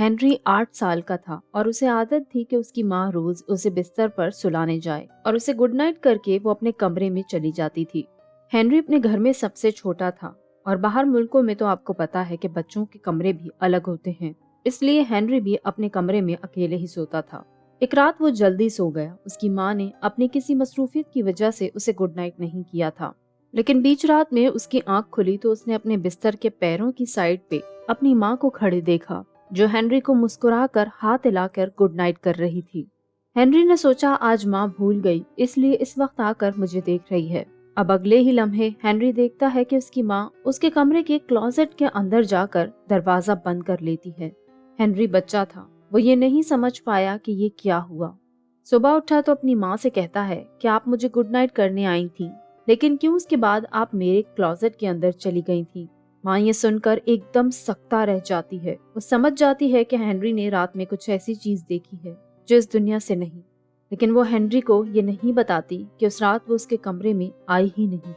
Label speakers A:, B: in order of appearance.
A: Henry 8 سال کا تھا اور اسے عادت تھی کہ اس کی ماں روز اسے بستر پر سلانے جائے اور اسے گڈ نائٹ کر کے وہ اپنے کمرے میں چلی جاتی تھی۔ ہنری اپنے گھر میں سب سے چھوٹا تھا اور باہر ملکوں میں تو آپ کو پتا ہے کہ بچوں کے کمرے بھی الگ ہوتے ہیں، اس لیے ہنری بھی اپنے کمرے میں اکیلے ہی سوتا تھا۔ ایک رات وہ جلدی سو گیا۔ اس کی ماں نے اپنی کسی مصروفیت کی وجہ سے اسے گڈ نائٹ نہیں کیا تھا، لیکن بیچ رات میں اس کی آنکھ کھلی تو اس نے اپنے بستر کے پیروں کی سائڈ پہ اپنی ماں کو کھڑے دیکھا، جو ہنری کو مسکرا کر ہاتھ ہلا کر گڈ نائٹ کر رہی تھی۔ ہنری نے سوچا آج ماں بھول گئی، اس لیے اس وقت آ کر مجھے دیکھ رہی ہے۔ اب اگلے ہی لمحے ہنری دیکھتا ہے کہ اس کی ماں اس کے کمرے کے کلوزٹ کے اندر جا کر دروازہ بند کر لیتی ہے۔ ہنری بچہ تھا، وہ یہ نہیں سمجھ پایا کہ یہ کیا ہوا۔ صبح اٹھا تو اپنی ماں سے کہتا ہے کہ آپ مجھے گڈ نائٹ کرنے آئی تھیں، لیکن کیوں اس کے بعد آپ میرے کلوزٹ کے اندر چلی گئی تھیں؟ ماں یہ سن کر ایک دم سکتہ رہ جاتی ہے۔ وہ سمجھ جاتی ہے کہ ہنری نے رات میں کچھ ایسی چیز دیکھی ہے جو اس دنیا سے نہیں، لیکن وہ ہنری کو یہ نہیں بتاتی کہ اس رات وہ اس کے کمرے میں آئی ہی نہیں۔